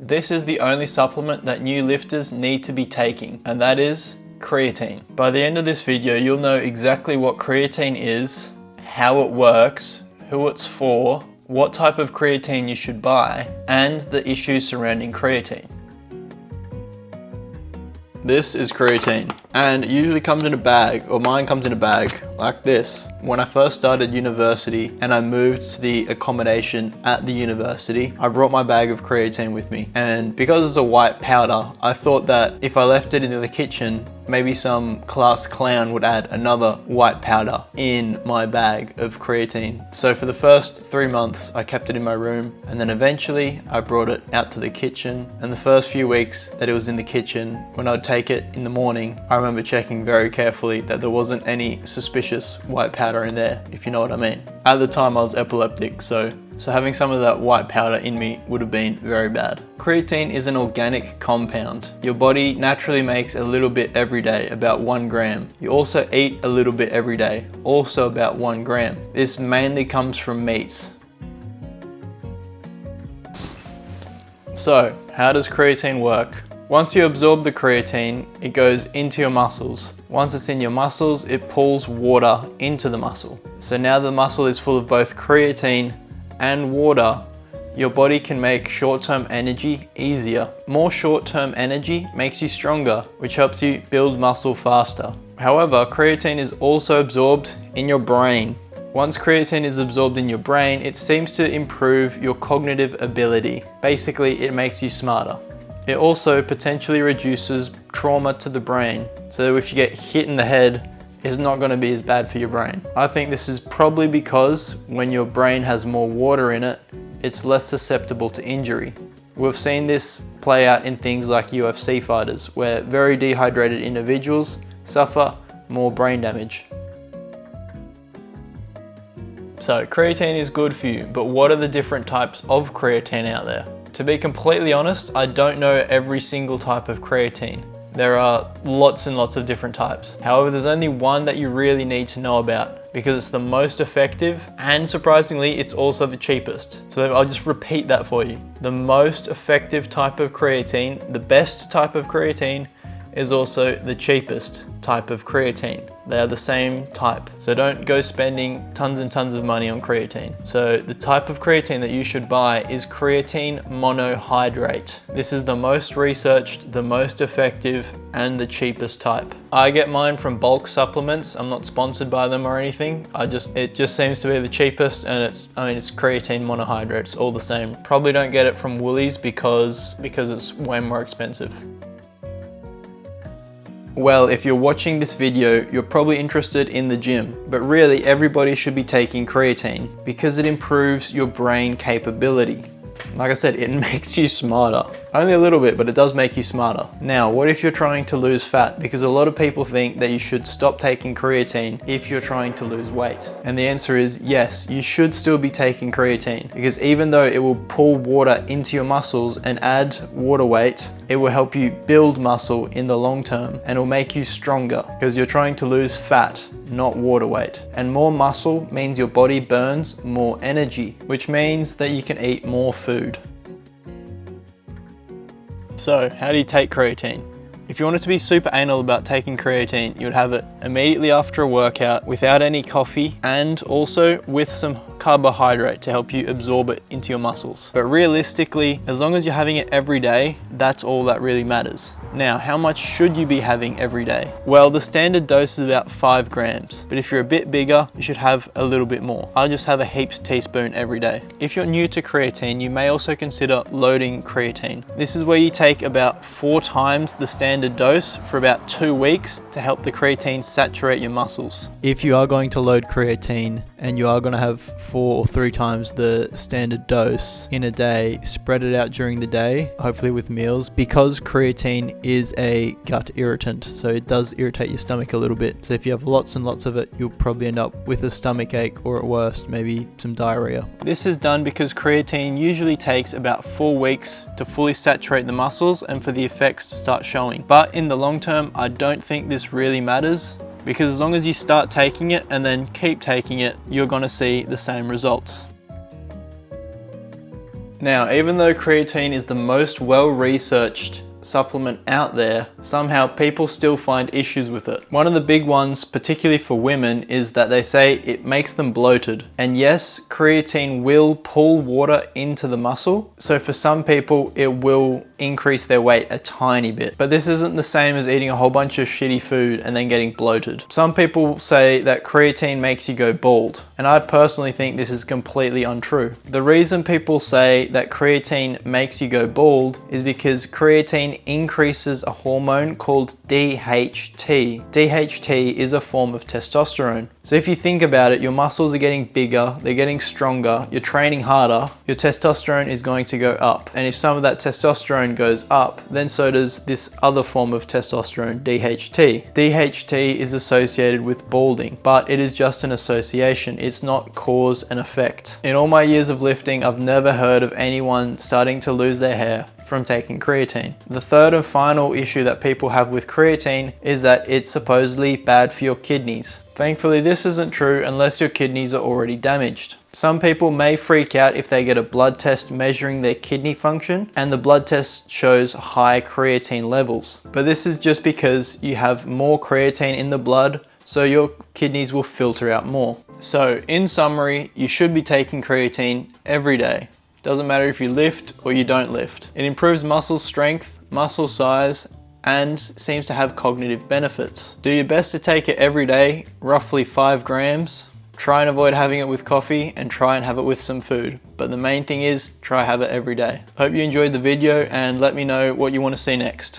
this is the only supplement that new lifters need to be taking, and that is creatine. By the end of this video, you'll know exactly what creatine is, how it works, who it's for, what type of creatine you should buy, and the issues surrounding creatine. This is creatine, and it usually comes in a bag, or mine comes in a bag like this. When I first started university and I moved to the accommodation at the university, I brought my bag of creatine with me, and because it's a white powder, I thought that if I left it in the kitchen, maybe some class clown would add another white powder in my bag of creatine. So for the first 3 months, I kept it in my room, and then eventually I brought it out to the kitchen. And the first few weeks that it was in the kitchen, when I'd take it in the morning, I remember checking very carefully that there wasn't any suspicious white powder in there, if you know what I mean. At the time I was epileptic, so having some of that white powder in me would have been very bad. Creatine is an organic compound. Your body naturally makes a little bit every day, about 1 gram. You also eat a little bit every day, also about 1 gram. This mainly comes from meats. So, how does creatine work? Once you absorb the creatine, it goes into your muscles. Once it's in your muscles, it pulls water into the muscle. So now the muscle is full of both creatine and water, your body can make short-term energy easier. More short-term energy makes you stronger, which helps you build muscle faster. However, creatine is also absorbed in your brain. Once creatine is absorbed in your brain, it seems to improve your cognitive ability. Basically, it makes you smarter. It also potentially reduces trauma to the brain, so if you get hit in the head, it's not going to be as bad for your brain. I think this is probably because when your brain has more water in it, it's less susceptible to injury. We've seen this play out in things like UFC fighters, where very dehydrated individuals suffer more brain damage. So creatine is good for you, but what are the different types of creatine out there? To be completely honest, I don't know every single type of creatine. There are lots and lots of different types. However, there's only one that you really need to know about because it's the most effective, and surprisingly, it's also the cheapest. So I'll just repeat that for you. The most effective type of creatine, the best type of creatine, is also the cheapest type of creatine. They are the same type. So don't go spending tons and tons of money on creatine. So the type of creatine that you should buy is creatine monohydrate. This is the most researched, the most effective, and the cheapest type. I get mine from bulk supplements. I'm not sponsored by them or anything. It just seems to be the cheapest, and it's creatine monohydrate. It's all the same. Probably don't get it from Woolies because it's way more expensive. Well, if you're watching this video, you're probably interested in the gym, but really everybody should be taking creatine because it improves your brain capability. Like I said, it makes you smarter. Only a little bit, but it does make you smarter. Now, what if you're trying to lose fat? Because a lot of people think that you should stop taking creatine if you're trying to lose weight. And the answer is yes, you should still be taking creatine because even though it will pull water into your muscles and add water weight, it will help you build muscle in the long term and will make you stronger because you're trying to lose fat, not water weight. And more muscle means your body burns more energy, which means that you can eat more food. So, how do you take creatine? If you wanted to be super anal about taking creatine, you would have it immediately after a workout without any coffee and also with some carbohydrate to help you absorb it into your muscles. But realistically, as long as you're having it every day, that's all that really matters. Now, how much should you be having every day? Well, the standard dose is about 5 grams, but if you're a bit bigger, you should have a little bit more. I just have a heaped teaspoon every day. If you're new to creatine, you may also consider loading creatine. This is where you take about 4 times the standard dose for about 2 weeks to help the creatine saturate your muscles. If you are going to load creatine and you are going to have 4 or 3 times the standard dose in a day, spread it out during the day, hopefully with meals, because creatine is a gut irritant, so it does irritate your stomach a little bit. So if you have lots and lots of it, you'll probably end up with a stomach ache, or at worst, maybe some diarrhea. This is done because creatine usually takes about 4 weeks to fully saturate the muscles and for the effects to start showing. But in the long term, I don't think this really matters, because as long as you start taking it and then keep taking it, you're going to see the same results. Now, even though creatine is the most well-researched supplement out there, somehow people still find issues with it. One of the big ones, particularly for women, is that they say it makes them bloated. And yes, creatine will pull water into the muscle, so for some people it will increase their weight a tiny bit. But this isn't the same as eating a whole bunch of shitty food and then getting bloated. Some people say that creatine makes you go bald, and I personally think this is completely untrue. The reason people say that creatine makes you go bald is because creatine increases a hormone called DHT. DHT is a form of testosterone. So if you think about it, your muscles are getting bigger, they're getting stronger, you're training harder, your testosterone is going to go up. And if some of that testosterone goes up, then so does this other form of testosterone, DHT. DHT is associated with balding, but it is just an association. It's not cause and effect. In all my years of lifting, I've never heard of anyone starting to lose their hair from taking creatine. The third and final issue that people have with creatine is that it's supposedly bad for your kidneys. Thankfully, this isn't true unless your kidneys are already damaged. Some people may freak out if they get a blood test measuring their kidney function and the blood test shows high creatine levels. But this is just because you have more creatine in the blood, so your kidneys will filter out more. So in summary, you should be taking creatine every day. Doesn't matter if you lift or you don't lift. It improves muscle strength, muscle size, and seems to have cognitive benefits. Do your best to take it every day, roughly 5 grams. Try and avoid having it with coffee and try and have it with some food. But the main thing is, try have it every day. Hope you enjoyed the video and let me know what you want to see next.